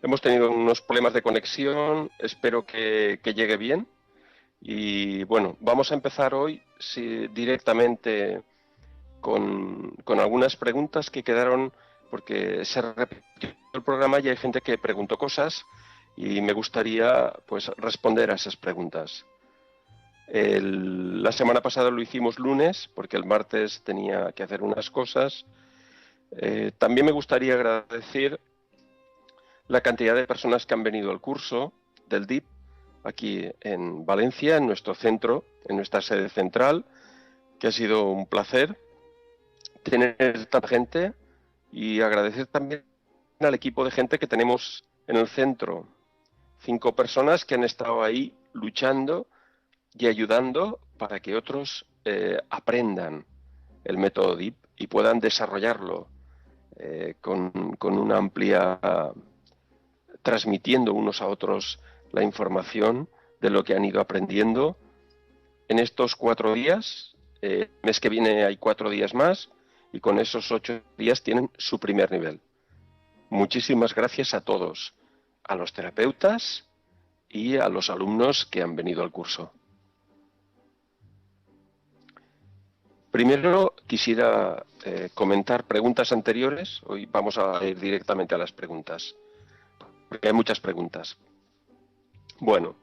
Hemos tenido unos problemas de conexión, espero que llegue bien. Y bueno, vamos a empezar hoy directamente con algunas preguntas que quedaron, porque se repitió el programa y hay gente que preguntó cosas y me gustaría pues responder a esas preguntas. La semana pasada lo hicimos lunes porque el martes tenía que hacer unas cosas. También me gustaría agradecer la cantidad de personas que han venido al curso del DIP aquí en Valencia, en nuestro centro, en nuestra sede central, que ha sido un placer tener tanta gente, y agradecer también al equipo de gente que tenemos en el centro. 5 personas que han estado ahí luchando y ayudando para que otros aprendan el método DIP y puedan desarrollarlo con una amplia, transmitiendo unos a otros la información de lo que han ido aprendiendo en estos 4 días. El mes que viene hay 4 días más y con esos 8 días tienen su primer nivel. Muchísimas gracias a todos, a los terapeutas y a los alumnos que han venido al curso. Primero quisiera comentar preguntas anteriores. Hoy vamos a ir directamente a las preguntas, porque hay muchas preguntas. Bueno,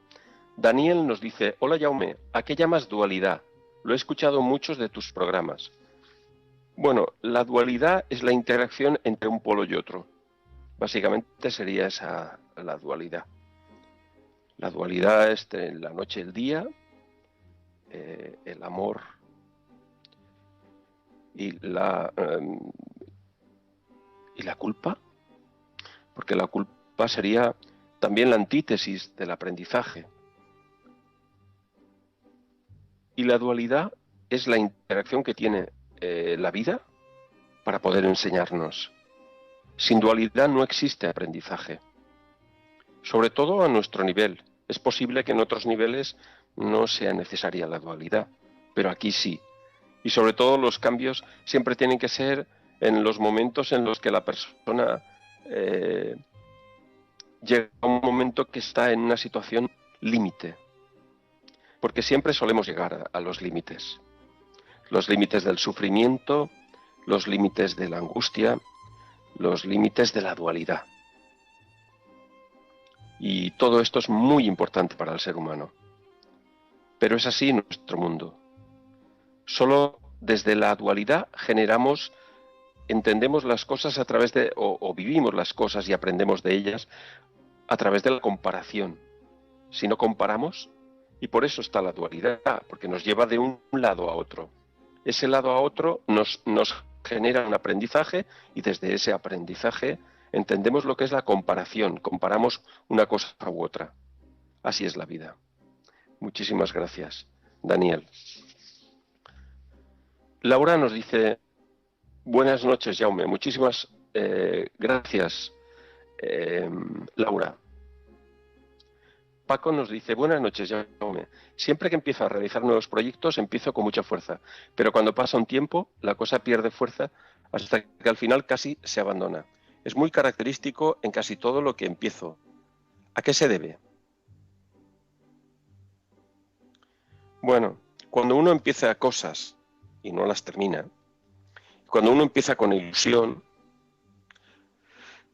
Daniel nos dice: hola Jaume, ¿a qué llamas dualidad? Lo he escuchado en muchos de tus programas. Bueno, la dualidad es la interacción entre un polo y otro. Básicamente sería esa la dualidad. La dualidad es la noche y el día, el amor y la culpa, porque la culpa sería también la antítesis del aprendizaje. Y la dualidad es la interacción que tiene la vida para poder enseñarnos. Sin dualidad no existe aprendizaje, sobre todo a nuestro nivel. Es posible que en otros niveles no sea necesaria la dualidad, pero aquí sí. Y sobre todo los cambios siempre tienen que ser en los momentos en los que la persona llega a un momento que está en una situación límite, porque siempre solemos llegar a los límites del sufrimiento, los límites de la angustia, los límites de la dualidad. Y todo esto es muy importante para el ser humano. Pero es así en nuestro mundo. Solo desde la dualidad entendemos las cosas a través de, o vivimos las cosas y aprendemos de ellas a través de la comparación. Si no comparamos, y por eso está la dualidad, porque nos lleva de un lado a otro. Ese lado a otro nos genera un aprendizaje y desde ese aprendizaje entendemos lo que es la comparación. Comparamos una cosa u otra. Así es la vida. Muchísimas gracias, Daniel. Laura nos dice: buenas noches, Jaume. Muchísimas gracias, Laura. Paco nos dice: buenas noches, Jaume. Siempre que empiezo a realizar nuevos proyectos empiezo con mucha fuerza, pero cuando pasa un tiempo la cosa pierde fuerza hasta que al final casi se abandona. Es muy característico en casi todo lo que empiezo. ¿A qué se debe? Bueno, cuando uno empieza cosas y no las termina, cuando uno empieza con ilusión,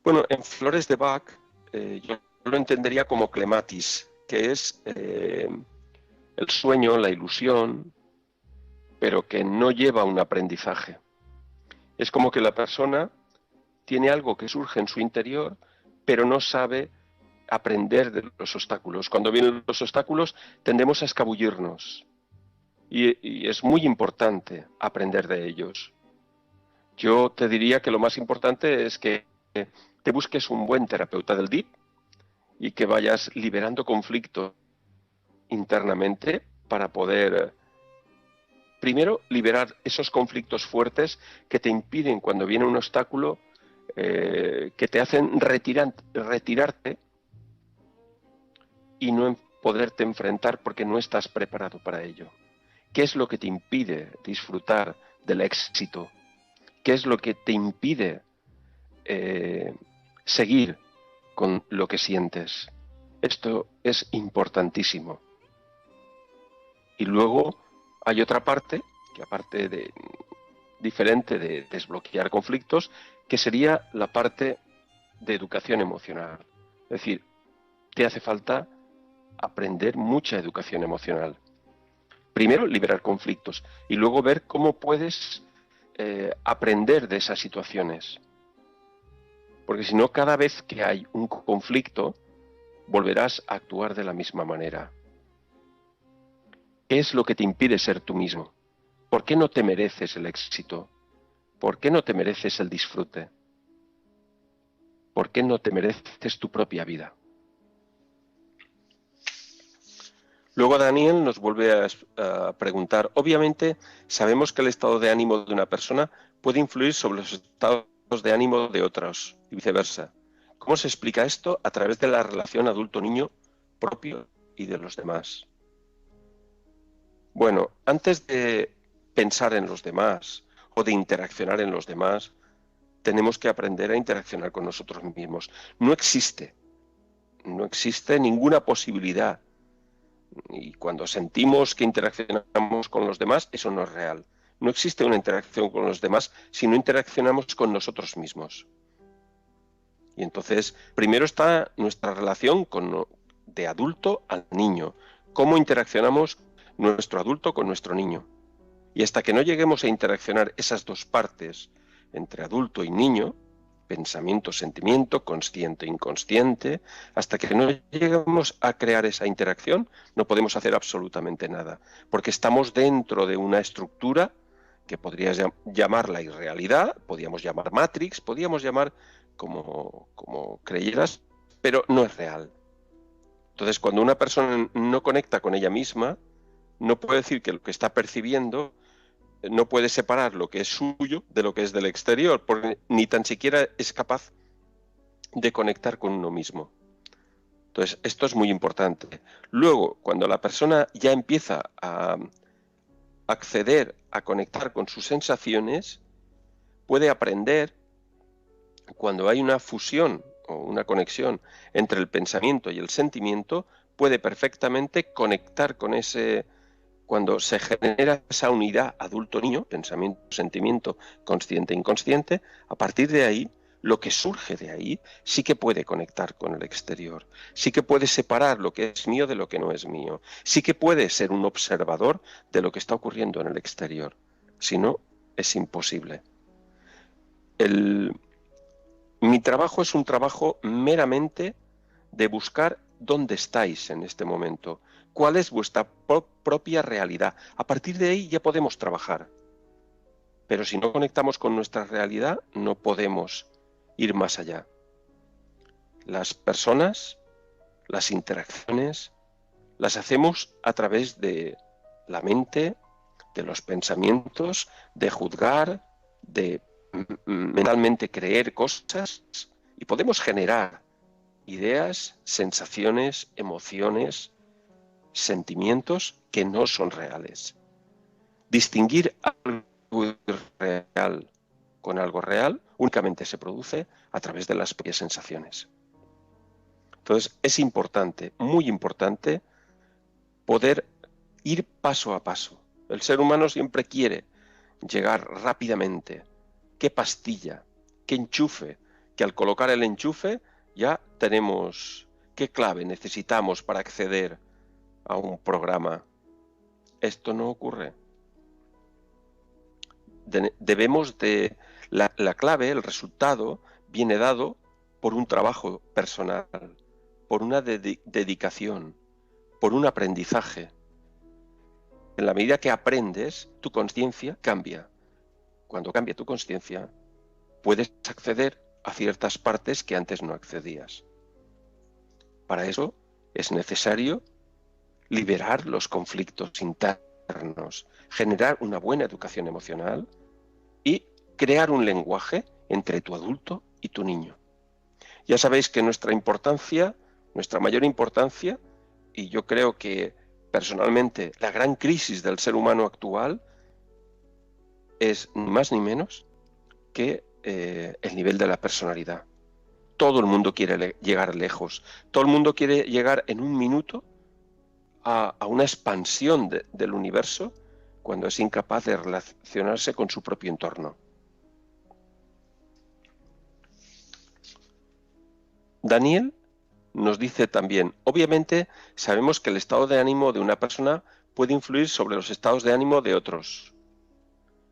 bueno, en Flores de Bach yo lo entendería como clematis, que es el sueño, la ilusión, pero que no lleva un aprendizaje. Es como que la persona tiene algo que surge en su interior, pero no sabe aprender de los obstáculos. Cuando vienen los obstáculos tendemos a escabullirnos y es muy importante aprender de ellos. Yo te diría que lo más importante es que te busques un buen terapeuta del DIP y que vayas liberando conflictos internamente para poder, primero, liberar esos conflictos fuertes que te impiden cuando viene un obstáculo, que te hacen retirarte y no poderte enfrentar porque no estás preparado para ello. ¿Qué es lo que te impide disfrutar del éxito? ¿Qué es lo que te impide seguir? con lo que sientes. Esto es importantísimo. Y luego hay otra parte, que aparte de diferente de desbloquear conflictos, que sería la parte de educación emocional. Es decir, te hace falta aprender mucha educación emocional. Primero, liberar conflictos y luego ver cómo puedes aprender de esas situaciones. Porque si no, cada vez que hay un conflicto, volverás a actuar de la misma manera. ¿Qué es lo que te impide ser tú mismo? ¿Por qué no te mereces el éxito? ¿Por qué no te mereces el disfrute? ¿Por qué no te mereces tu propia vida? Luego Daniel nos vuelve a preguntar, obviamente sabemos que el estado de ánimo de una persona puede influir sobre los estados de ánimo de otros y viceversa. ¿Cómo se explica esto a través de la relación adulto-niño propio y de los demás? Bueno, antes de pensar en los demás o de interaccionar en los demás, tenemos que aprender a interaccionar con nosotros mismos. No existe ninguna posibilidad. Y cuando sentimos que interaccionamos con los demás, eso no es real. No existe una interacción con los demás si no interaccionamos con nosotros mismos. Y entonces, primero está nuestra relación de adulto al niño. ¿Cómo interaccionamos nuestro adulto con nuestro niño? Y hasta que no lleguemos a interaccionar esas dos partes, entre adulto y niño, pensamiento, sentimiento, consciente, inconsciente, hasta que no lleguemos a crear esa interacción, no podemos hacer absolutamente nada, porque estamos dentro de una estructura que podrías llamarla irrealidad, podríamos llamar Matrix, podríamos llamar como creyeras, pero no es real. Entonces, cuando una persona no conecta con ella misma, no puede decir que lo que está percibiendo no puede separar lo que es suyo de lo que es del exterior, porque ni tan siquiera es capaz de conectar con uno mismo. Entonces, esto es muy importante. Luego, cuando la persona ya empieza a acceder a conectar con sus sensaciones, puede aprender, cuando hay una fusión o una conexión entre el pensamiento y el sentimiento, puede perfectamente conectar con ese. Cuando se genera esa unidad adulto-niño, pensamiento, sentimiento, consciente, inconsciente, a partir de ahí, lo que surge de ahí sí que puede conectar con el exterior, sí que puede separar lo que es mío de lo que no es mío, sí que puede ser un observador de lo que está ocurriendo en el exterior. Si no, es imposible. Mi trabajo es un trabajo meramente de buscar dónde estáis en este momento, cuál es vuestra propia realidad. A partir de ahí ya podemos trabajar. Pero si no conectamos con nuestra realidad, no podemos ir más allá. Las personas, las interacciones, las hacemos a través de la mente, de los pensamientos, de juzgar, de mentalmente creer cosas, y podemos generar ideas, sensaciones, emociones, sentimientos que no son reales. Distinguir algo irreal con algo real únicamente se produce a través de las propias sensaciones. Entonces es importante, muy importante, poder ir paso a paso. El ser humano siempre quiere llegar rápidamente. ¿Qué pastilla? ¿Qué enchufe? Que al colocar el enchufe ya tenemos qué clave necesitamos para acceder a un programa. Esto no ocurre. Debemos de... La clave, el resultado, viene dado por un trabajo personal, por una dedicación, por un aprendizaje. En la medida que aprendes, tu conciencia cambia. Cuando cambia tu conciencia, puedes acceder a ciertas partes que antes no accedías. Para eso es necesario liberar los conflictos internos, generar una buena educación emocional y crear un lenguaje entre tu adulto y tu niño. Ya sabéis que nuestra mayor importancia, y yo creo que personalmente la gran crisis del ser humano actual es ni más ni menos que el nivel de la personalidad. Todo el mundo quiere llegar lejos. Todo el mundo quiere llegar en un minuto a una expansión del universo cuando es incapaz de relacionarse con su propio entorno. Daniel nos dice también, obviamente sabemos que el estado de ánimo de una persona puede influir sobre los estados de ánimo de otros.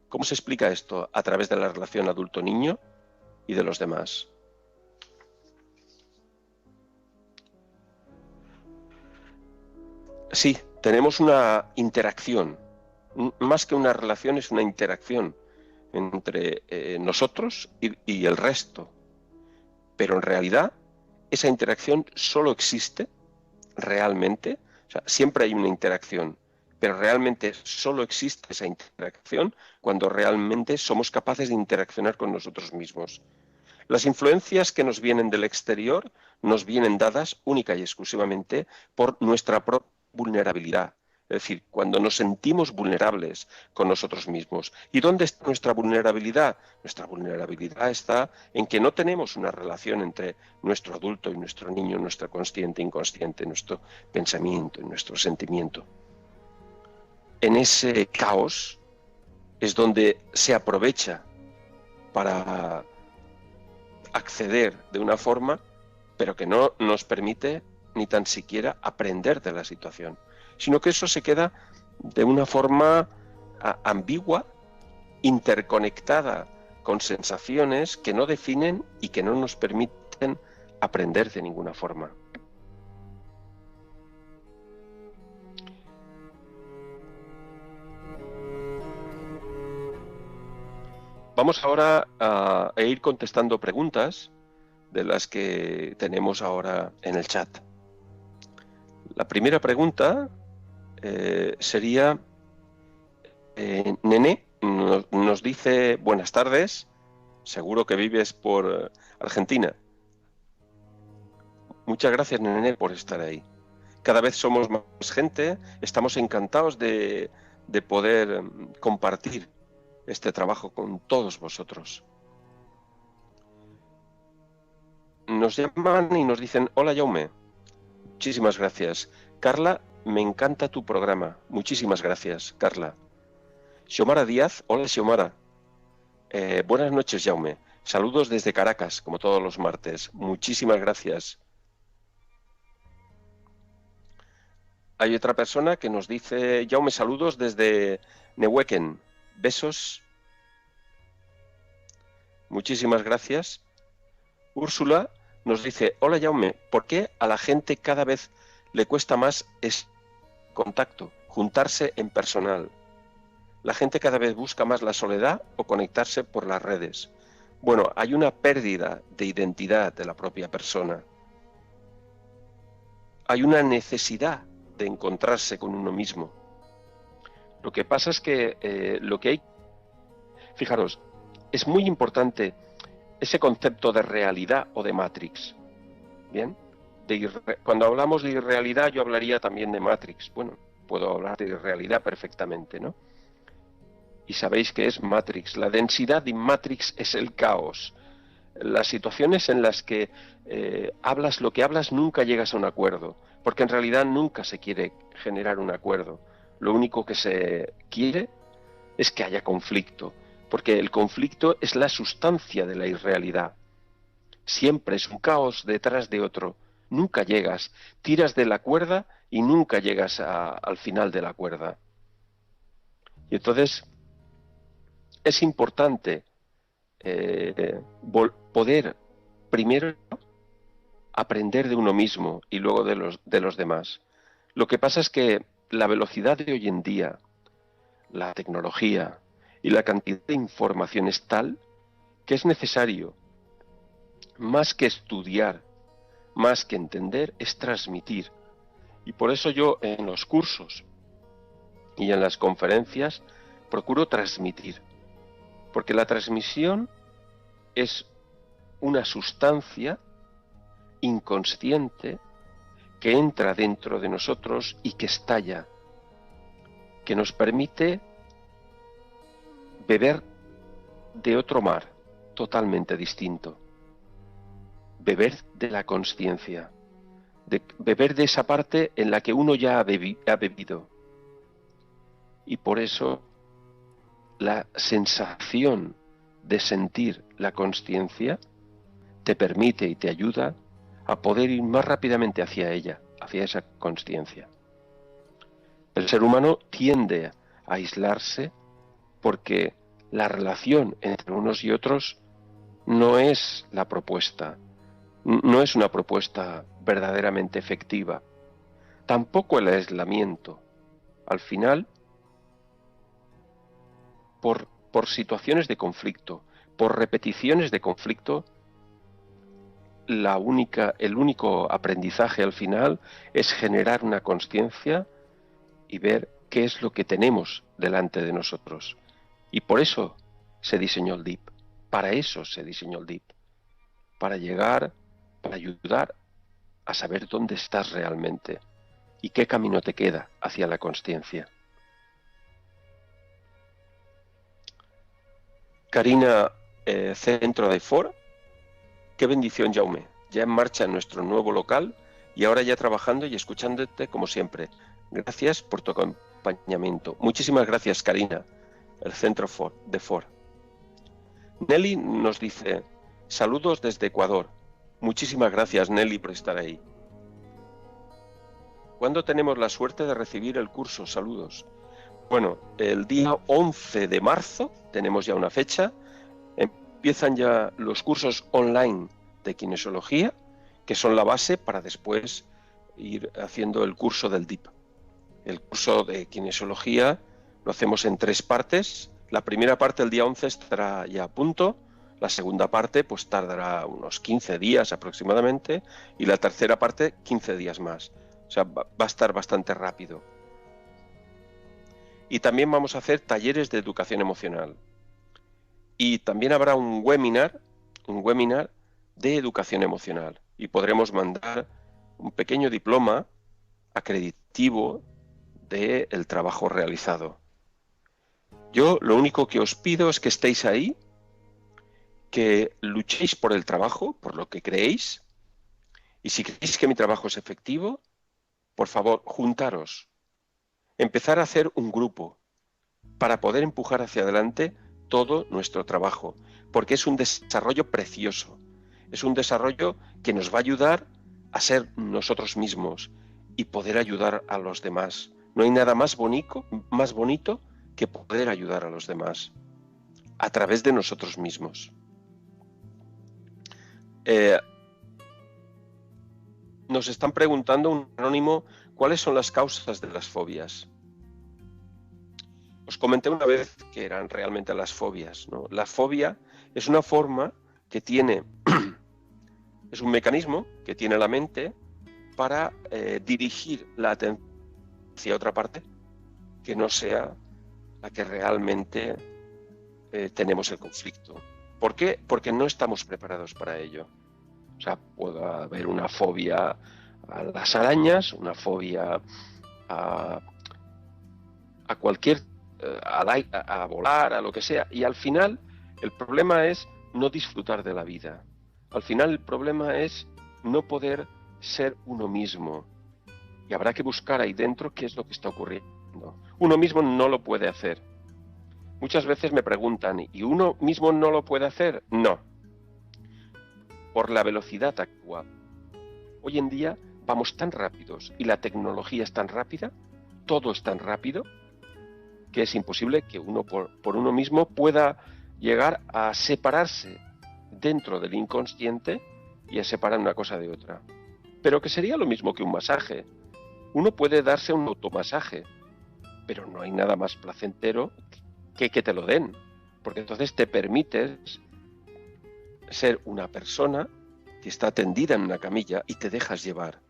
¿Cómo se explica esto? A través de la relación adulto-niño y de los demás. Sí, tenemos una interacción. Más que una relación, es una interacción entre nosotros y el resto. Pero en realidad, esa interacción solo existe realmente, o sea, siempre hay una interacción, pero realmente solo existe esa interacción cuando realmente somos capaces de interaccionar con nosotros mismos. Las influencias que nos vienen del exterior nos vienen dadas única y exclusivamente por nuestra propia vulnerabilidad. Es decir, cuando nos sentimos vulnerables con nosotros mismos. ¿Y dónde está nuestra vulnerabilidad? Nuestra vulnerabilidad está en que no tenemos una relación entre nuestro adulto y nuestro niño, nuestro consciente e inconsciente, nuestro pensamiento y nuestro sentimiento. En ese caos es donde se aprovecha para acceder de una forma, pero que no nos permite ni tan siquiera aprender de la situación, sino que eso se queda de una forma ambigua, interconectada con sensaciones que no definen y que no nos permiten aprender de ninguna forma. Vamos ahora a ir contestando preguntas de las que tenemos ahora en el chat. La primera pregunta sería, Nene nos dice, buenas tardes, seguro que vives por Argentina. Muchas gracias, Nene, por estar ahí. Cada vez somos más gente, estamos encantados de poder compartir este trabajo con todos vosotros. Nos llaman y nos dicen, hola Jaume, muchísimas gracias. Carla, me encanta tu programa, muchísimas gracias, Carla. Xiomara Díaz, hola Xiomara. Buenas noches, Jaume. Saludos desde Caracas, como todos los martes. Muchísimas gracias. Hay otra persona que nos dice, Jaume, saludos desde Neuquén. Besos. Muchísimas gracias. Úrsula nos dice, hola Jaume, ¿por qué a la gente cada vez le cuesta más contacto, juntarse en personal? La gente cada vez busca más la soledad o conectarse por las redes. Bueno, hay una pérdida de identidad de la propia persona. Hay una necesidad de encontrarse con uno mismo. Lo que pasa es que lo que hay... Fijaros, es muy importante ese concepto de realidad o de Matrix. ¿Bien? Cuando hablamos de irrealidad, yo hablaría también de Matrix. Bueno, puedo hablar de irrealidad perfectamente, ¿no? Y sabéis que es Matrix. La densidad de Matrix es el caos. Las situaciones en las que hablas lo que hablas nunca llegas a un acuerdo, porque en realidad nunca se quiere generar un acuerdo. Lo único que se quiere es que haya conflicto, porque el conflicto es la sustancia de la irrealidad. Siempre es un caos detrás de otro. Nunca llegas, tiras de la cuerda y nunca llegas al final de la cuerda. Y entonces es importante poder primero aprender de uno mismo y luego de los demás. Lo que pasa es que la velocidad de hoy en día, la tecnología y la cantidad de información es tal que es necesario, más que estudiar, más que entender, es transmitir. Y por eso yo en los cursos y en las conferencias procuro transmitir, porque la transmisión es una sustancia inconsciente que entra dentro de nosotros y que estalla, que nos permite beber de otro mar totalmente distinto, beber de la consciencia, de beber de esa parte en la que uno ya ha bebido. Y por eso la sensación de sentir la consciencia te permite y te ayuda a poder ir más rápidamente hacia ella, hacia esa consciencia. El ser humano tiende a aislarse porque la relación entre unos y otros no es la propuesta, no es una propuesta verdaderamente efectiva. Tampoco el aislamiento. Al final, por situaciones de conflicto, por repeticiones de conflicto, el único aprendizaje al final es generar una consciencia y ver qué es lo que tenemos delante de nosotros. Y por eso se diseñó el DIP. Para eso se diseñó el DIP. Para llegar, para ayudar a saber dónde estás realmente y qué camino te queda hacia la consciencia. Karina, Centro de For. Qué bendición, Jaume. Ya en marcha en nuestro nuevo local y ahora ya trabajando y escuchándote como siempre. Gracias por tu acompañamiento. Muchísimas gracias, Karina, el Centro de For. Nelly nos dice, saludos desde Ecuador. Muchísimas gracias, Nelly, por estar ahí. ¿Cuándo tenemos la suerte de recibir el curso? Saludos. Bueno, el día 11 de marzo tenemos ya una fecha. Empiezan ya los cursos online de kinesiología, que son la base para después ir haciendo el curso del DIP. El curso de kinesiología lo hacemos en 3 partes. La primera parte el día 11 estará ya a punto, la segunda parte pues tardará unos 15 días aproximadamente y la tercera parte 15 días más. O sea, va a estar bastante rápido. Y también vamos a hacer talleres de educación emocional. Y también habrá un webinar de educación emocional. Y podremos mandar un pequeño diploma acreditativo del trabajo realizado. Yo lo único que os pido es que estéis ahí, que luchéis por el trabajo, por lo que creéis. Y si creéis que mi trabajo es efectivo, por favor, juntaros. Empezar a hacer un grupo para poder empujar hacia adelante todo nuestro trabajo, porque es un desarrollo precioso, es un desarrollo que nos va a ayudar a ser nosotros mismos y poder ayudar a los demás. No hay nada más bonito que poder ayudar a los demás a través de nosotros mismos. Nos están preguntando un anónimo, ¿cuáles son las causas de las fobias? Os comenté una vez que eran realmente las fobias, ¿no? La fobia es una forma que tiene, es un mecanismo que tiene la mente para dirigir la atención hacia otra parte que no sea la que realmente tenemos el conflicto. ¿Por qué? Porque no estamos preparados para ello. O sea, puede haber una fobia a las arañas, una fobia a cualquier a volar, a lo que sea, y al final el problema es no disfrutar de la vida. Al final el problema es no poder ser uno mismo, y habrá que buscar ahí dentro qué es lo que está ocurriendo. Uno mismo no lo puede hacer. Muchas veces me preguntan, ¿y uno mismo no lo puede hacer? No, por la velocidad actual. Hoy en día vamos tan rápidos y la tecnología es tan rápida, todo es tan rápido, que es imposible que uno por uno mismo pueda llegar a separarse dentro del inconsciente y a separar una cosa de otra. Pero que sería lo mismo que un masaje. Uno puede darse un automasaje, pero no hay nada más placentero que te lo den, porque entonces te permites ser una persona que está tendida en una camilla y te dejas llevar.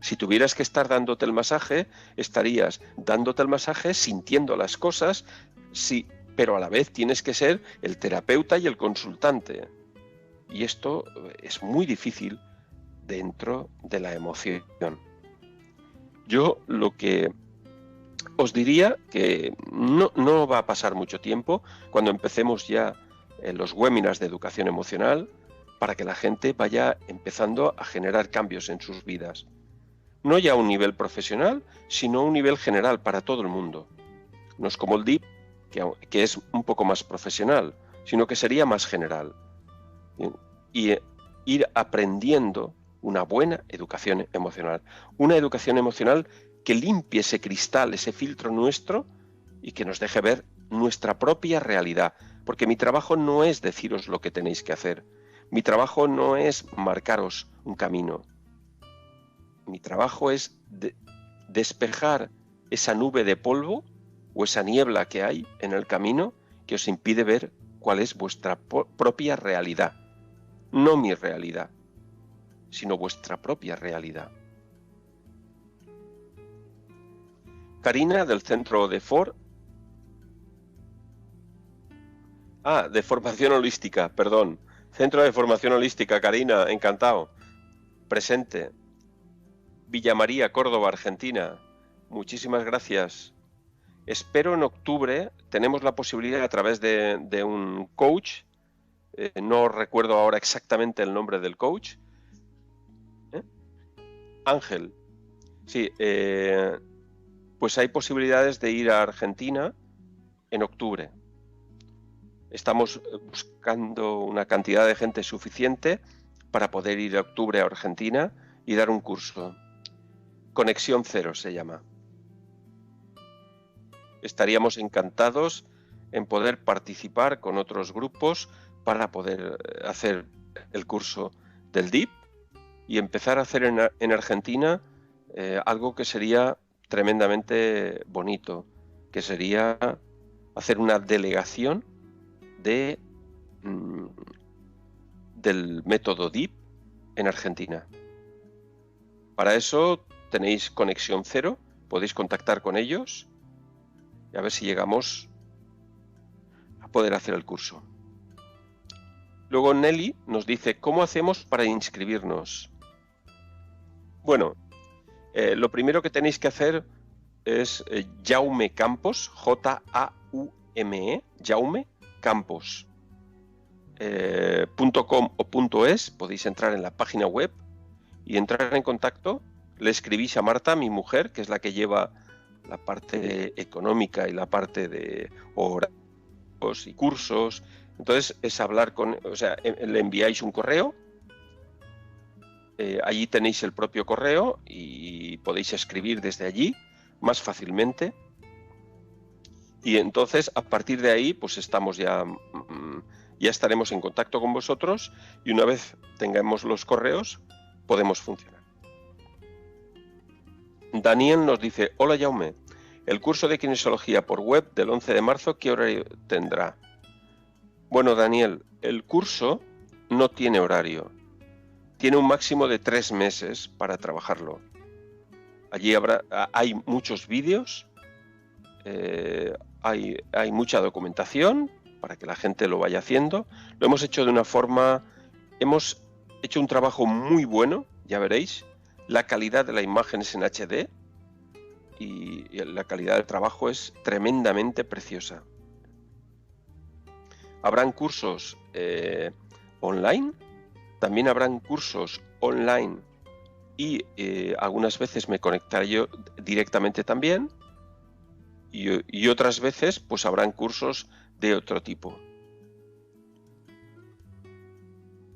Si tuvieras que estar dándote el masaje, estarías dándote el masaje, sintiendo las cosas, sí, pero a la vez tienes que ser el terapeuta y el consultante. Y esto es muy difícil dentro de la emoción. Yo lo que os diría que no va a pasar mucho tiempo cuando empecemos ya los webinars de educación emocional, para que la gente vaya empezando a generar cambios en sus vidas. No ya a un nivel profesional, sino a un nivel general para todo el mundo. No es como el DIP, que es un poco más profesional, sino que sería más general. Y ir aprendiendo una buena educación emocional. Una educación emocional que limpie ese cristal, ese filtro nuestro y que nos deje ver nuestra propia realidad. Porque mi trabajo no es deciros lo que tenéis que hacer. Mi trabajo no es marcaros un camino. Mi trabajo es despejar esa nube de polvo o esa niebla que hay en el camino que os impide ver cuál es vuestra propia realidad. No mi realidad, sino vuestra propia realidad. Karina, del centro de de formación holística, perdón. Centro de formación holística, Karina, encantado. Presente. Villa María, Córdoba, Argentina. Muchísimas gracias. Espero en octubre, tenemos la posibilidad a través de un coach, no recuerdo ahora exactamente el nombre del coach. Ángel. Sí, pues hay posibilidades de ir a Argentina en octubre. Estamos buscando una cantidad de gente suficiente para poder ir a octubre a Argentina y dar un curso. Conexión Cero se llama. Estaríamos encantados en poder participar con otros grupos para poder hacer el curso del DIP y empezar a hacer en Argentina algo que sería tremendamente bonito, que sería hacer una delegación del método DIP en Argentina. Para eso tenéis Conexión Cero, podéis contactar con ellos y a ver si llegamos a poder hacer el curso. Luego Nelly nos dice, ¿cómo hacemos para inscribirnos? Bueno, lo primero que tenéis que hacer es Jaume Campos, Jaume, Jaume Campos, .com o .es, podéis entrar en la página web y entrar en contacto. Le escribís a Marta, mi mujer, que es la que lleva la parte económica y la parte de horarios y cursos. Entonces es hablar le enviáis un correo, allí tenéis el propio correo y podéis escribir desde allí más fácilmente. Y entonces a partir de ahí pues estamos ya estaremos en contacto con vosotros y una vez tengamos los correos podemos funcionar. Daniel nos dice, hola Jaume, el curso de kinesiología por web del 11 de marzo, ¿qué horario tendrá? Bueno, Daniel, el curso no tiene horario. Tiene un máximo de 3 meses para trabajarlo. Allí hay muchos vídeos, hay mucha documentación para que la gente lo vaya haciendo. Lo hemos hecho de una forma, hemos hecho un trabajo muy bueno, ya veréis. La calidad de la imagen es en HD y la calidad del trabajo es tremendamente preciosa. Habrán cursos online, también habrán cursos online y algunas veces me conectaré yo directamente también y otras veces pues habrán cursos de otro tipo.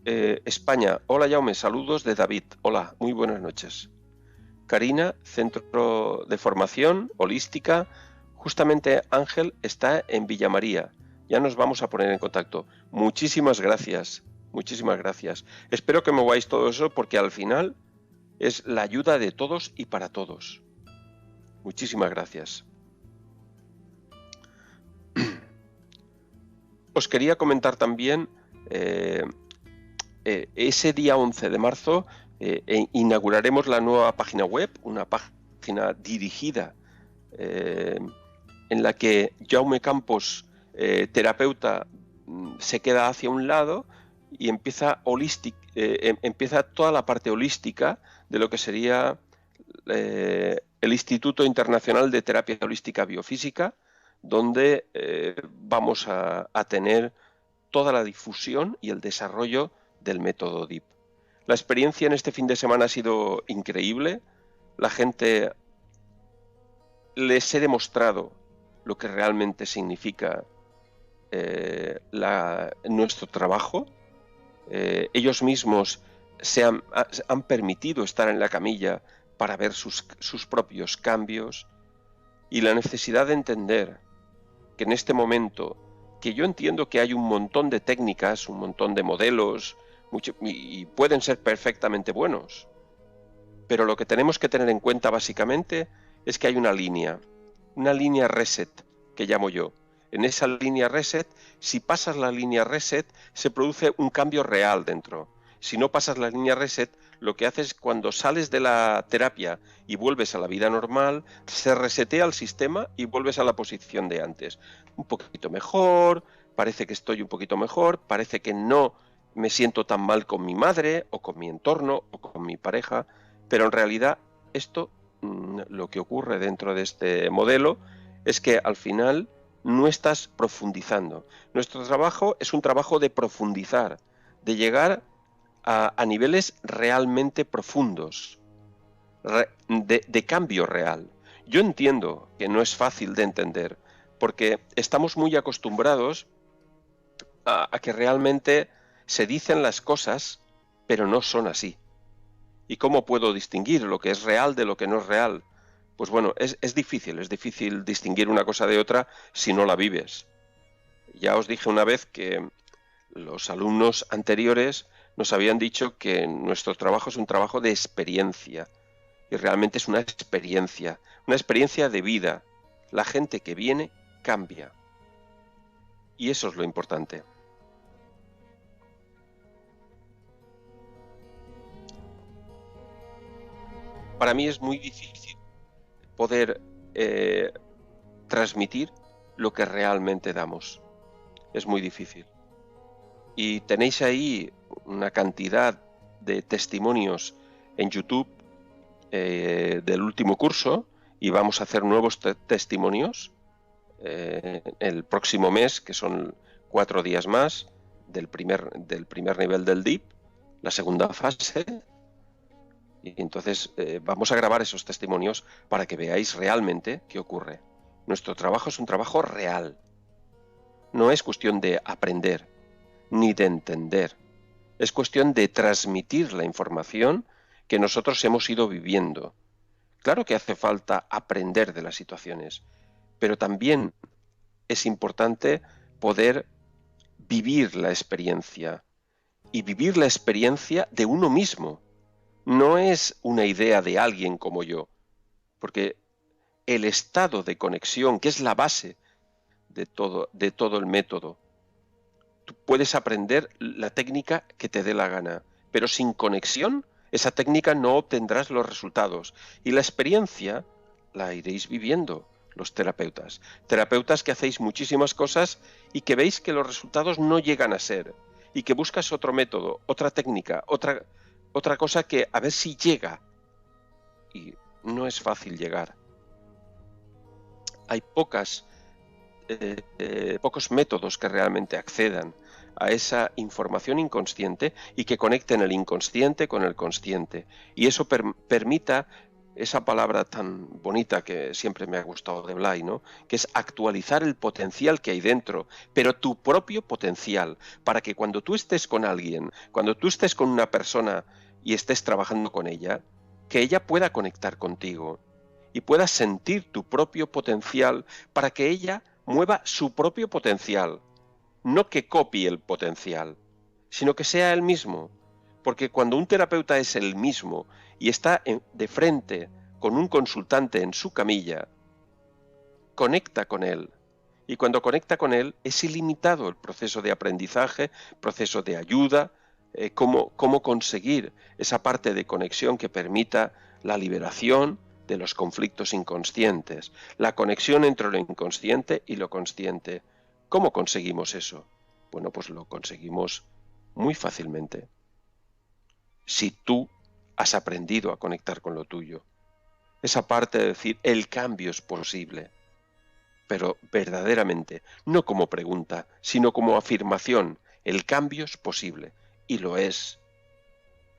España, hola Jaume, saludos de David, hola, muy buenas noches. Karina, Centro de Formación Holística, justamente Ángel está en Villa María. Ya nos vamos a poner en contacto. Muchísimas gracias, muchísimas gracias. Espero que mováis todo eso porque al final es la ayuda de todos y para todos. Muchísimas gracias. Os quería comentar también, ese día 11 de marzo inauguraremos la nueva página web, una página dirigida en la que Jaume Campos, terapeuta, se queda hacia un lado y empieza toda la parte holística de lo que sería el Instituto Internacional de Terapia Holística Biofísica, donde vamos a tener toda la difusión y el desarrollo del método DIP. La experiencia en este fin de semana ha sido increíble. La gente, les he demostrado lo que realmente significa nuestro trabajo. Ellos mismos han permitido estar en la camilla para ver sus propios cambios, y la necesidad de entender que en este momento, que yo entiendo que hay un montón de técnicas, un montón de modelos, y pueden ser perfectamente buenos, pero lo que tenemos que tener en cuenta básicamente es que hay una línea reset, que llamo yo. En esa línea reset, si pasas la línea reset, se produce un cambio real dentro. Si no pasas la línea reset, lo que haces cuando sales de la terapia y vuelves a la vida normal, se resetea el sistema y vuelves a la posición de antes. Un poquito mejor, parece que estoy un poquito mejor, parece que no me siento tan mal con mi madre o con mi entorno o con mi pareja, pero en realidad esto, lo que ocurre dentro de este modelo es que al final no estás profundizando. Nuestro trabajo es un trabajo de profundizar, de llegar a niveles realmente profundos, de cambio real. Yo entiendo que no es fácil de entender, porque estamos muy acostumbrados a que realmente se dicen las cosas, pero no son así. ¿Y cómo puedo distinguir lo que es real de lo que no es real? Pues bueno, es difícil distinguir una cosa de otra si no la vives. Ya os dije una vez que los alumnos anteriores nos habían dicho que nuestro trabajo es un trabajo de experiencia, y realmente es una experiencia de vida. La gente que viene cambia, y eso es lo importante. Para mí es muy difícil poder transmitir lo que realmente damos. Es muy difícil. Y tenéis ahí una cantidad de testimonios en YouTube del último curso, y vamos a hacer nuevos testimonios el próximo mes, que son 4 días más del primer nivel del DIP, la segunda fase. Y entonces vamos a grabar esos testimonios para que veáis realmente qué ocurre. Nuestro trabajo es un trabajo real. No es cuestión de aprender ni de entender. Es cuestión de transmitir la información que nosotros hemos ido viviendo. Claro que hace falta aprender de las situaciones, pero también es importante poder vivir la experiencia, y vivir la experiencia de uno mismo. No es una idea de alguien como yo, porque el estado de conexión, que es la base de todo el método, tú puedes aprender la técnica que te dé la gana, pero sin conexión, esa técnica no obtendrás los resultados. Y la experiencia la iréis viviendo los terapeutas. Terapeutas que hacéis muchísimas cosas y que veis que los resultados no llegan a ser, y que buscas otro método, otra técnica, otra cosa que a ver si llega. Y no es fácil llegar. Hay pocos métodos que realmente accedan a esa información inconsciente y que conecten el inconsciente con el consciente. Y eso permita esa palabra tan bonita que siempre me ha gustado de Blay, ¿no? Que es actualizar el potencial que hay dentro, pero tu propio potencial, para que cuando tú estés con alguien, cuando tú estés con una persona y estés trabajando con ella, que ella pueda conectar contigo y puedas sentir tu propio potencial, para que ella mueva su propio potencial, no que copie el potencial, sino que sea él mismo. Porque cuando un terapeuta es el mismo y está de frente con un consultante en su camilla, conecta con él. Y cuando conecta con él, es ilimitado el proceso de aprendizaje, proceso de ayuda, cómo conseguir esa parte de conexión que permita la liberación de los conflictos inconscientes, la conexión entre lo inconsciente y lo consciente. ¿Cómo conseguimos eso? Bueno, pues lo conseguimos muy fácilmente. Si tú has aprendido a conectar con lo tuyo. Esa parte de decir, el cambio es posible, pero verdaderamente, no como pregunta, sino como afirmación, el cambio es posible. y lo es.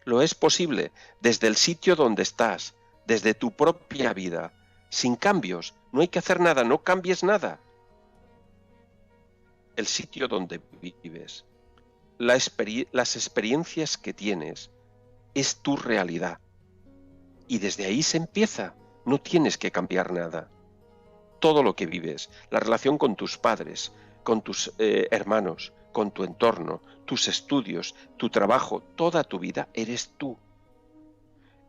Lo es posible desde el sitio donde estás, desde tu propia vida, sin cambios. No hay que hacer nada, no cambies nada. El sitio donde vives, las experiencias que tienes, es tu realidad. Y desde ahí se empieza. No tienes que cambiar nada. Todo lo que vives, la relación con tus padres, con tus hermanos, con tu entorno, tus estudios, tu trabajo, toda tu vida eres tú.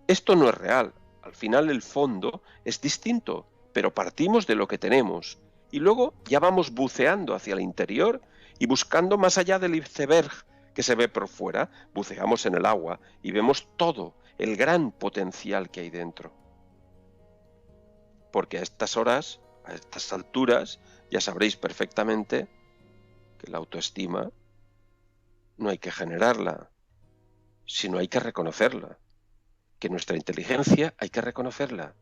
Esto no es real. Al final el fondo es distinto, pero partimos de lo que tenemos. Y luego ya vamos buceando hacia el interior y buscando más allá del iceberg que se ve por fuera, buceamos en el agua y vemos todo, el gran potencial que hay dentro. Porque a estas horas, a estas alturas, ya sabréis perfectamente que la autoestima no hay que generarla, sino hay que reconocerla. Que nuestra inteligencia hay que reconocerla.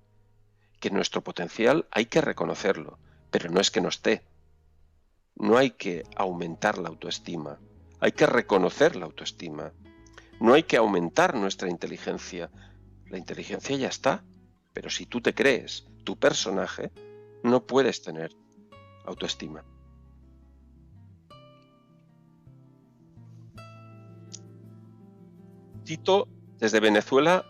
Que nuestro potencial hay que reconocerlo, pero no es que no esté. No hay que aumentar la autoestima, hay que reconocer la autoestima. No hay que aumentar nuestra inteligencia. La inteligencia ya está, pero si tú te crees tu personaje, no puedes tener autoestima. Tito, desde Venezuela,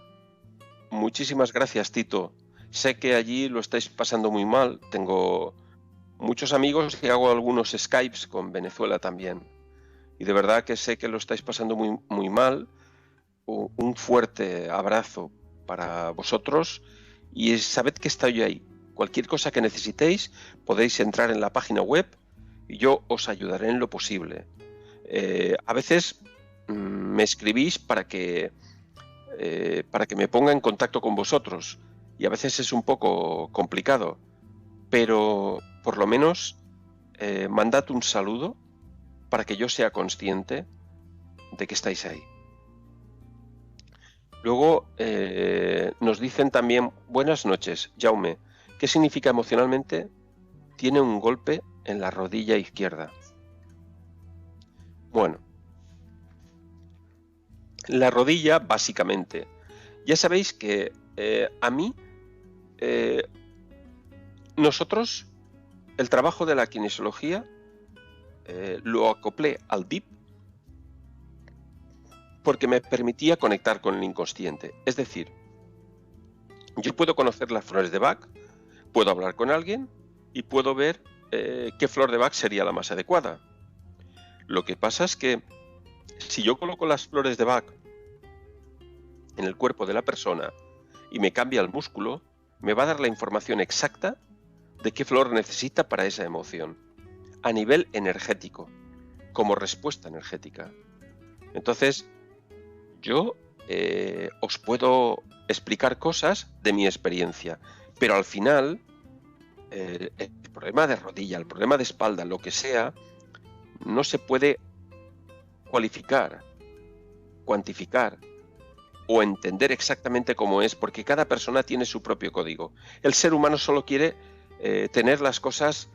muchísimas gracias, Tito. Sé que allí lo estáis pasando muy mal. Tengo muchos amigos y hago algunos Skypes con Venezuela también. Y de verdad que sé que lo estáis pasando muy, muy mal. Un fuerte abrazo para vosotros y sabed que estoy ahí. Cualquier cosa que necesitéis podéis entrar en la página web y yo os ayudaré en lo posible. A veces me escribís para que me ponga en contacto con vosotros y a veces es un poco complicado, pero por lo menos mandad un saludo para que yo sea consciente de que estáis ahí. Luego nos dicen también, buenas noches, Jaume, ¿qué significa emocionalmente? Tiene un golpe en la rodilla izquierda. Bueno, la rodilla básicamente. Ya sabéis que a mí, nosotros, el trabajo de la kinesiología lo acoplé al DIP porque me permitía conectar con el inconsciente. Es decir, yo puedo conocer las flores de Bach, puedo hablar con alguien y puedo ver qué flor de Bach sería la más adecuada. Lo que pasa es que si yo coloco las flores de Bach en el cuerpo de la persona y me cambia el músculo, me va a dar la información exacta de qué flor necesita para esa emoción, a nivel energético, como respuesta energética. Entonces, yo os puedo explicar cosas de mi experiencia, pero al final el problema de rodilla, el problema de espalda, lo que sea, no se puede cualificar, cuantificar o entender exactamente cómo es, porque cada persona tiene su propio código. El ser humano solo quiere tener las cosas,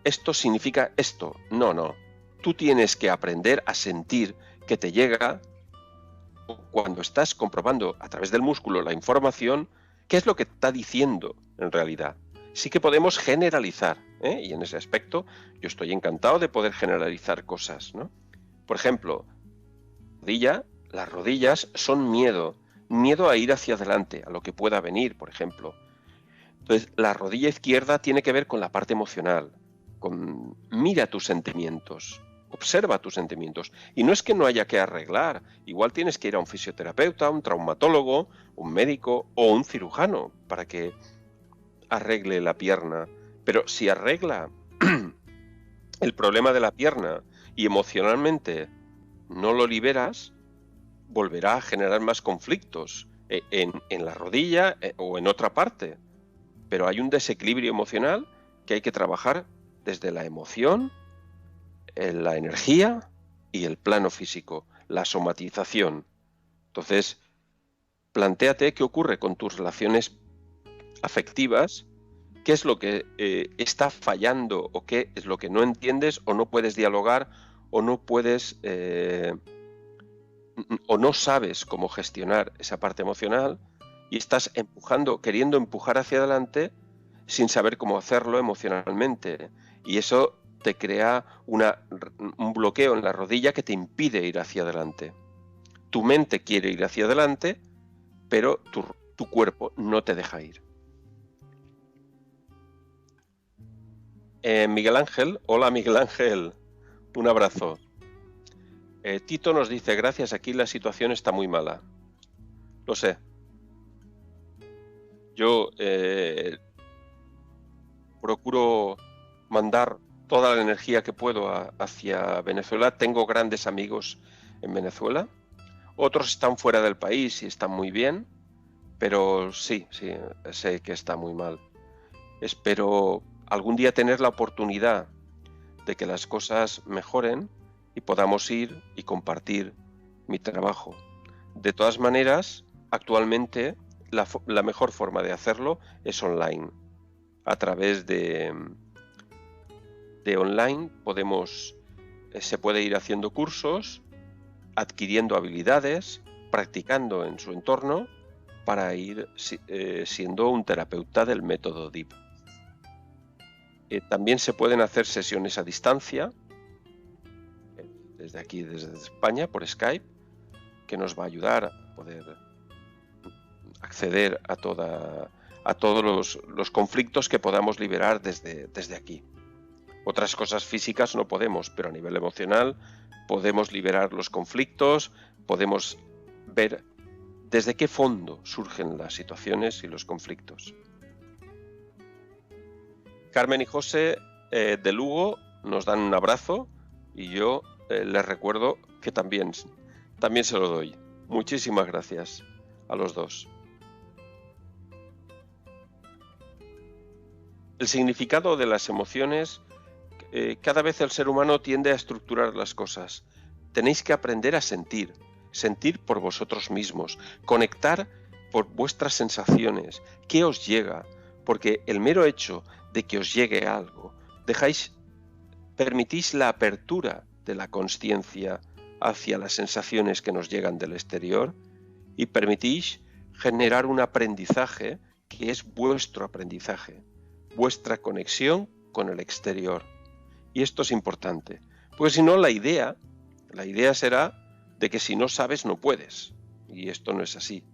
esto significa esto. No, no. Tú tienes que aprender a sentir que te llega cuando estás comprobando a través del músculo la información, qué es lo que está diciendo en realidad. Sí que podemos generalizar, y en ese aspecto yo estoy encantado de poder generalizar cosas, ¿no? Por ejemplo, las rodillas son miedo a ir hacia adelante, a lo que pueda venir, por ejemplo. Entonces, la rodilla izquierda tiene que ver con la parte emocional, mira tus sentimientos, observa tus sentimientos. Y no es que no haya que arreglar, igual tienes que ir a un fisioterapeuta, un traumatólogo, un médico o un cirujano para que arregle la pierna. Pero si arregla el problema de la pierna y emocionalmente no lo liberas, volverá a generar más conflictos en la rodilla o en otra parte. Pero hay un desequilibrio emocional que hay que trabajar desde la emoción, la energía y el plano físico, la somatización. Entonces, plantéate qué ocurre con tus relaciones afectivas, qué es lo que está fallando o qué es lo que no entiendes o no puedes dialogar o no puedes o no sabes cómo gestionar esa parte emocional y estás queriendo empujar hacia adelante sin saber cómo hacerlo emocionalmente. Y eso te crea un bloqueo en la rodilla que te impide ir hacia adelante. Tu mente quiere ir hacia adelante, pero tu cuerpo no te deja ir. Miguel Ángel, hola Miguel Ángel, un abrazo. Tito nos dice, gracias, aquí la situación está muy mala. Lo sé. Yo procuro mandar toda la energía que puedo hacia Venezuela. Tengo grandes amigos en Venezuela. Otros están fuera del país y están muy bien, pero sí, sé que está muy mal. Espero algún día tener la oportunidad de que las cosas mejoren y podamos ir y compartir mi trabajo. De todas maneras, actualmente la mejor forma de hacerlo es online. A través de online se puede ir haciendo cursos, adquiriendo habilidades, practicando en su entorno para ir siendo un terapeuta del método DIP. También se pueden hacer sesiones a distancia, desde aquí, desde España, por Skype, que nos va a ayudar a poder acceder a todos los conflictos que podamos liberar desde aquí. Otras cosas físicas no podemos, pero a nivel emocional podemos liberar los conflictos, podemos ver desde qué fondo surgen las situaciones y los conflictos. Carmen y José de Lugo nos dan un abrazo y yo les recuerdo que también se lo doy. Muchísimas gracias a los dos. El significado de las emociones, cada vez el ser humano tiende a estructurar las cosas. Tenéis que aprender a sentir por vosotros mismos, conectar por vuestras sensaciones, qué os llega, porque el mero hecho de que os llegue algo, permitís la apertura de la consciencia hacia las sensaciones que nos llegan del exterior y permitís generar un aprendizaje que es vuestro aprendizaje, vuestra conexión con el exterior. Y esto es importante, porque si no la idea será de que si no sabes no puedes, y esto no es así.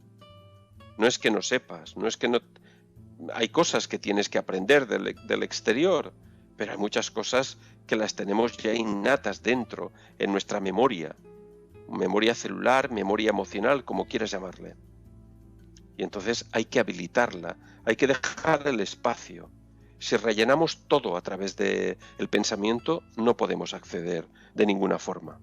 No es que no sepas, no es que no... Hay cosas que tienes que aprender del exterior, pero hay muchas cosas que las tenemos ya innatas dentro, en nuestra memoria celular, memoria emocional, como quieras llamarle. Y entonces hay que habilitarla, hay que dejar el espacio. Si rellenamos todo a través del pensamiento, no podemos acceder de ninguna forma.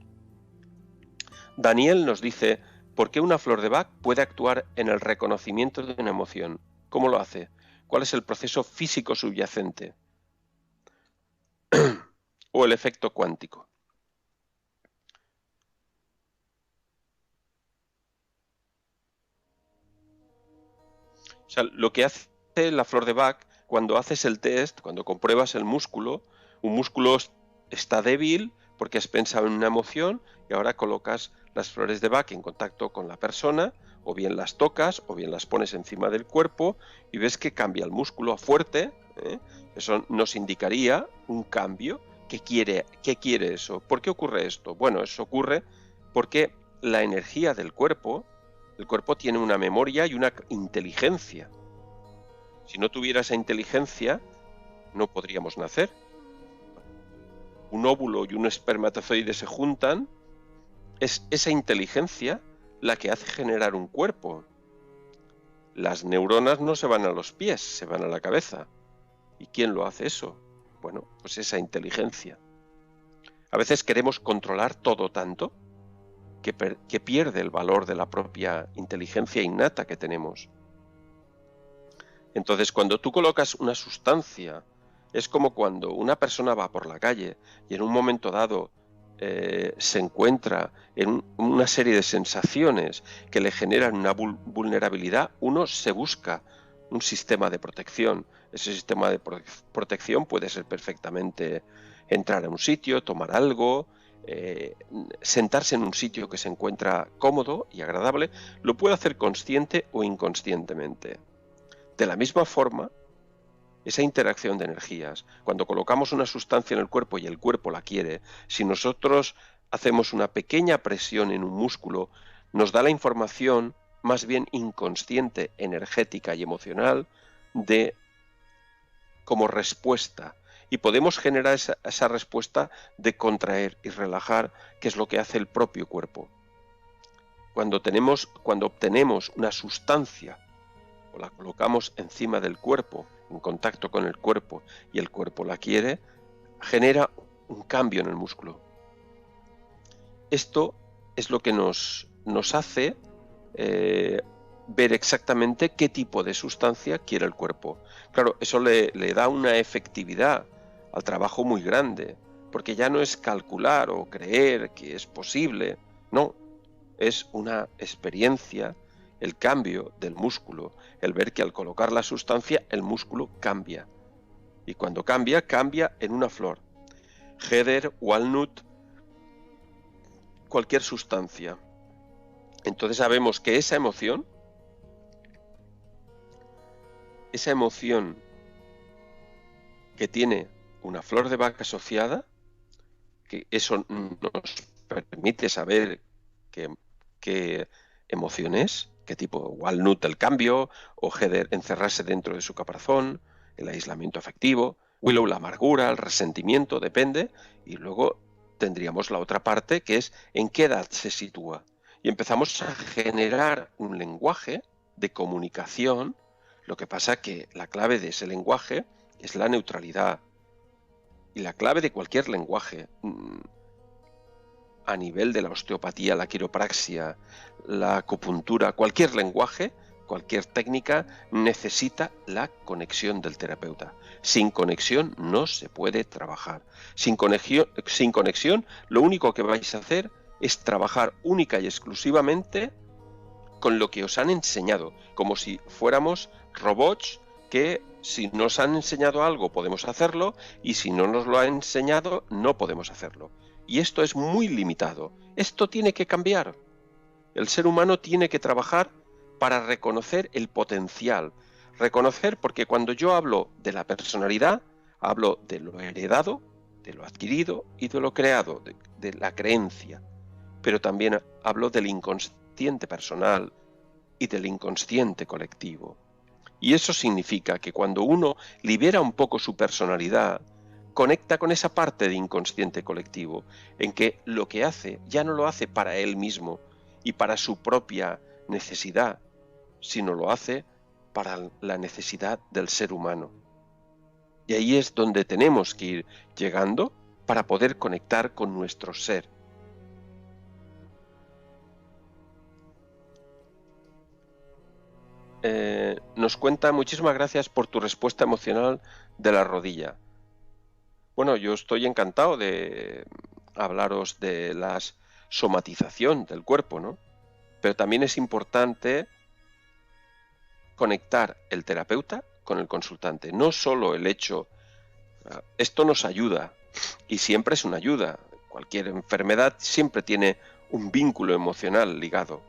Daniel nos dice, ¿por qué una flor de Bach puede actuar en el reconocimiento de una emoción? ¿Cómo lo hace? ¿Cuál es el proceso físico subyacente? ¿O el efecto cuántico? O sea, lo que hace la flor de Bach, cuando haces el test, cuando compruebas el músculo, un músculo está débil porque has pensado en una emoción y ahora colocas las flores de Bach en contacto con la persona, o bien las tocas, o bien las pones encima del cuerpo y ves que cambia el músculo a fuerte. Eso nos indicaría un cambio. ¿Qué quiere eso? ¿Por qué ocurre esto? Bueno, eso ocurre porque la energía del cuerpo, el cuerpo tiene una memoria y una inteligencia. Si no tuviera esa inteligencia, no podríamos nacer. Un óvulo y un espermatozoide se juntan, es esa inteligencia la que hace generar un cuerpo. Las neuronas no se van a los pies, se van a la cabeza. ¿Y quién lo hace eso? Bueno, pues esa inteligencia. A veces queremos controlar todo tanto que pierde el valor de la propia inteligencia innata que tenemos. Entonces, cuando tú colocas una sustancia, es como cuando una persona va por la calle y en un momento dado se encuentra en una serie de sensaciones que le generan una vulnerabilidad, uno se busca un sistema de protección. Ese sistema de protección puede ser perfectamente entrar a un sitio, tomar algo, sentarse en un sitio que se encuentra cómodo y agradable, lo puede hacer consciente o inconscientemente. De la misma forma, esa interacción de energías, cuando colocamos una sustancia en el cuerpo y el cuerpo la quiere, si nosotros hacemos una pequeña presión en un músculo, nos da la información más bien inconsciente, energética y emocional de como respuesta. Y podemos generar esa respuesta de contraer y relajar, que es lo que hace el propio cuerpo. Cuando obtenemos una sustancia o la colocamos encima del cuerpo, en contacto con el cuerpo, y el cuerpo la quiere, genera un cambio en el músculo. Esto es lo que nos hace ver exactamente qué tipo de sustancia quiere el cuerpo. Claro, eso le da una efectividad al trabajo muy grande, porque ya no es calcular o creer que es posible, no, es una experiencia, el cambio del músculo, el ver que al colocar la sustancia el músculo cambia. Y cuando cambia, cambia en una flor. Heather, walnut, cualquier sustancia. Entonces sabemos que esa emoción que tiene una flor de vaca asociada, que eso nos permite saber qué emoción es, qué tipo, walnut el cambio, o heather encerrarse dentro de su caparazón, el aislamiento afectivo, willow la amargura, el resentimiento, depende, y luego tendríamos la otra parte que es en qué edad se sitúa. Y empezamos a generar un lenguaje de comunicación. Lo que pasa que la clave de ese lenguaje es la neutralidad. Y la clave de cualquier lenguaje, a nivel de la osteopatía, la quiropraxia, la acupuntura, cualquier lenguaje, cualquier técnica, necesita la conexión del terapeuta. Sin conexión no se puede trabajar. Sin conexión, lo único que vais a hacer es trabajar única y exclusivamente con lo que os han enseñado, como si fuéramos robots que si nos han enseñado algo podemos hacerlo y si no nos lo han enseñado no podemos hacerlo. Y esto es muy limitado. Esto tiene que cambiar. El ser humano tiene que trabajar para reconocer el potencial. Reconocer, porque cuando yo hablo de la personalidad, hablo de lo heredado, de lo adquirido y de lo creado, de la creencia. Pero también hablo del inconsciente personal y del inconsciente colectivo. Y eso significa que cuando uno libera un poco su personalidad, conecta con esa parte de inconsciente colectivo, en que lo que hace ya no lo hace para él mismo y para su propia necesidad, sino lo hace para la necesidad del ser humano. Y ahí es donde tenemos que ir llegando para poder conectar con nuestro ser. Nos cuenta: muchísimas gracias por tu respuesta emocional de la rodilla. Bueno, yo estoy encantado de hablaros de la somatización del cuerpo, ¿no? Pero también es importante conectar el terapeuta con el consultante. No solo el hecho, esto nos ayuda y siempre es una ayuda. Cualquier enfermedad siempre tiene un vínculo emocional ligado.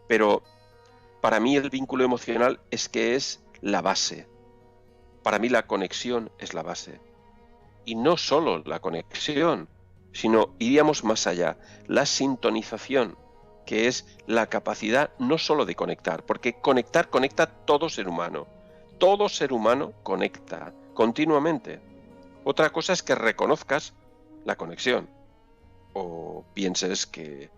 Pero para mí el vínculo emocional es la base. Para mí la conexión es la base. Y no solo la conexión, sino iríamos más allá, la sintonización, que es la capacidad no solo de conectar, porque conectar conecta todo ser humano. Todo ser humano conecta continuamente. Otra cosa es que reconozcas la conexión o pienses que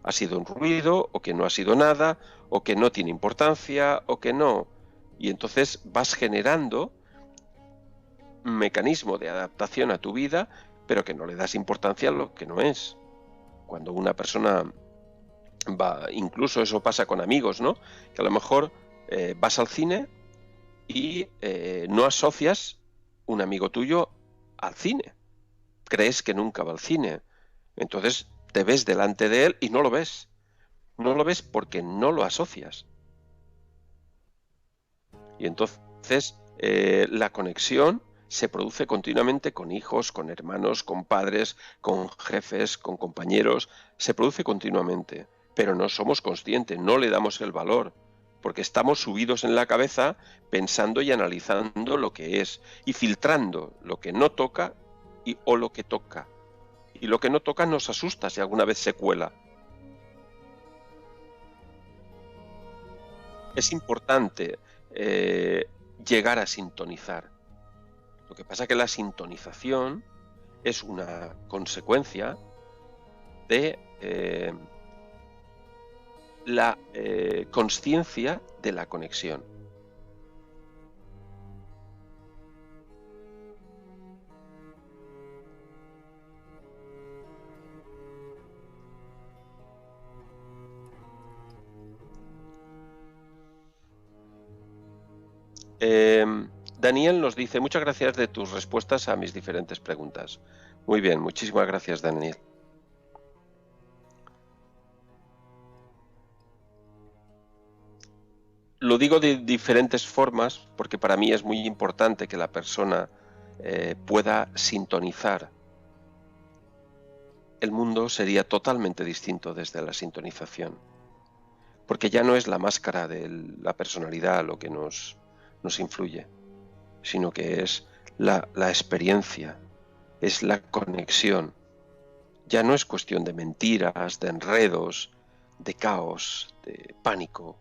ha sido un ruido o que no ha sido nada o que no tiene importancia o que no. Y entonces vas generando un mecanismo de adaptación a tu vida, pero que no le das importancia a lo que no es. Cuando una persona va, incluso eso pasa con amigos, ¿no? Que a lo mejor vas al cine y no asocias un amigo tuyo al cine. Crees que nunca va al cine. Entonces te ves delante de él y no lo ves. No lo ves porque no lo asocias. Y entonces la conexión se produce continuamente con hijos, con hermanos, con padres, con jefes, con compañeros, se produce continuamente, pero no somos conscientes, no le damos el valor, porque estamos subidos en la cabeza pensando y analizando lo que es y filtrando lo que no toca o lo que toca. Y lo que no toca nos asusta si alguna vez se cuela. Es importante llegar a sintonizar. Lo que pasa es que la sintonización es una consecuencia de la consciencia de la conexión. Daniel nos dice, muchas gracias de tus respuestas a mis diferentes preguntas. Muy bien, muchísimas gracias, Daniel. Lo digo de diferentes formas porque para mí es muy importante que la persona pueda sintonizar. El mundo sería totalmente distinto desde la sintonización, porque ya no es la máscara de la personalidad lo que nos influye, sino que es la experiencia, es la conexión. Ya no es cuestión de mentiras, de enredos, de caos, de pánico,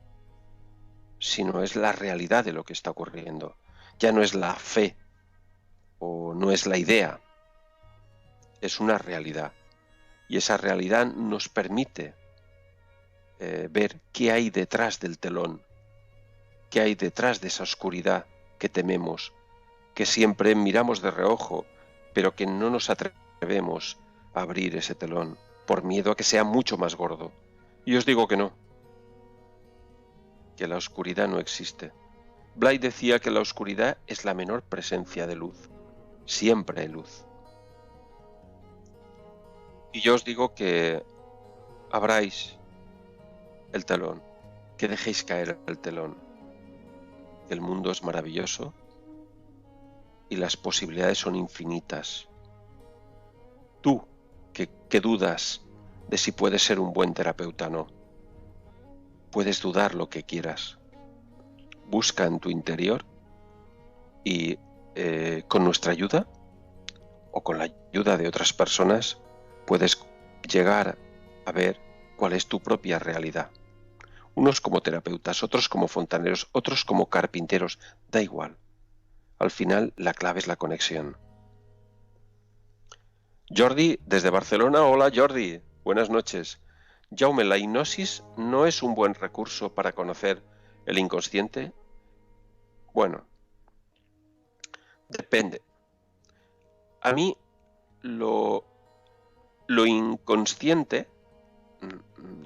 sino es la realidad de lo que está ocurriendo. Ya no es la fe o no es la idea, es una realidad. Y esa realidad nos permite ver qué hay detrás del telón, qué hay detrás de esa oscuridad que tememos, que siempre miramos de reojo, pero que no nos atrevemos a abrir ese telón por miedo a que sea mucho más gordo. Y os digo que no, que la oscuridad no existe. Blay decía que la oscuridad es la menor presencia de luz. Siempre hay luz. Y yo os digo que abráis el telón, que dejéis caer el telón. El mundo es maravilloso y las posibilidades son infinitas. Tú, que dudas de si puedes ser un buen terapeuta o no, puedes dudar lo que quieras. Busca en tu interior y con nuestra ayuda o con la ayuda de otras personas puedes llegar a ver cuál es tu propia realidad. Unos como terapeutas, otros como fontaneros, otros como carpinteros, da igual. Al final la clave es la conexión. Jordi, desde Barcelona. Hola Jordi, buenas noches. Jaume, la hipnosis no es un buen recurso para conocer el inconsciente. Bueno, depende. A mí lo inconsciente,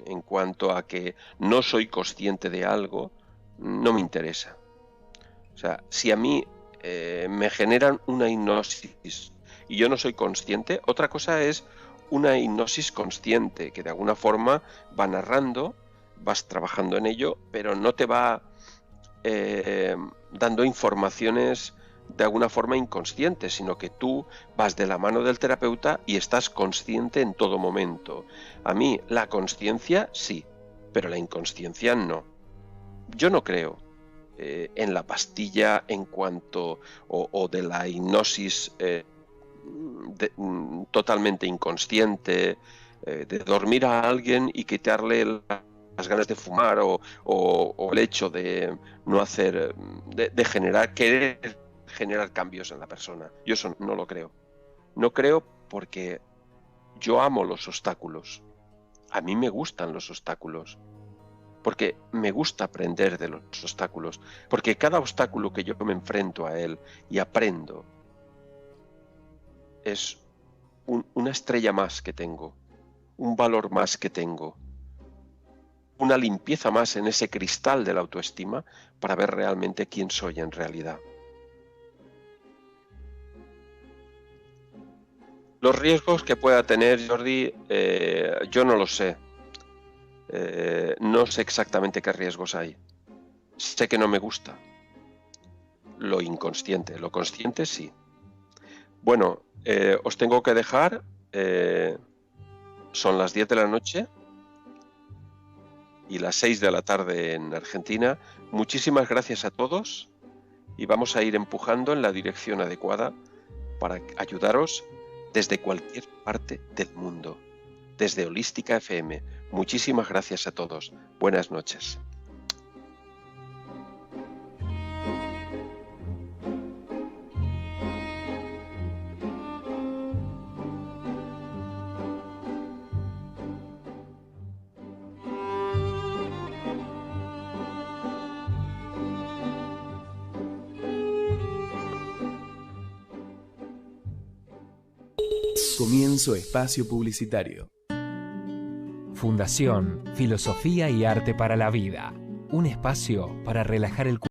en cuanto a que no soy consciente de algo, no me interesa. O sea, si a mí me generan una hipnosis y yo no soy consciente, otra cosa es una hipnosis consciente, que de alguna forma va narrando, vas trabajando en ello, pero no te va dando informaciones de alguna forma inconsciente, sino que tú vas de la mano del terapeuta y estás consciente en todo momento. A mí la consciencia sí, pero la inconsciencia no. Yo no creo en la pastilla en cuanto o de la hipnosis totalmente inconsciente, de dormir a alguien y quitarle las ganas de fumar o el hecho de no hacer, de querer generar cambios en la persona. Yo eso no lo creo. No creo porque yo amo los obstáculos. A mí me gustan los obstáculos. Porque me gusta aprender de los obstáculos. Porque cada obstáculo que yo me enfrento a él y aprendo es una estrella más que tengo, un valor más que tengo, una limpieza más en ese cristal de la autoestima para ver realmente quién soy en realidad. Los riesgos que pueda tener Jordi, yo no lo sé. No sé exactamente qué riesgos hay. Sé que no me gusta lo inconsciente. Lo consciente sí. Bueno, os tengo que dejar. Son las 10 de la noche y las 6 de la tarde en Argentina. Muchísimas gracias a todos y vamos a ir empujando en la dirección adecuada para ayudaros desde cualquier parte del mundo, desde Holística FM. Muchísimas gracias a todos. Buenas noches. Comienzo espacio publicitario. Fundación Filosofía y Arte para la Vida. Un espacio para relajar el cuerpo.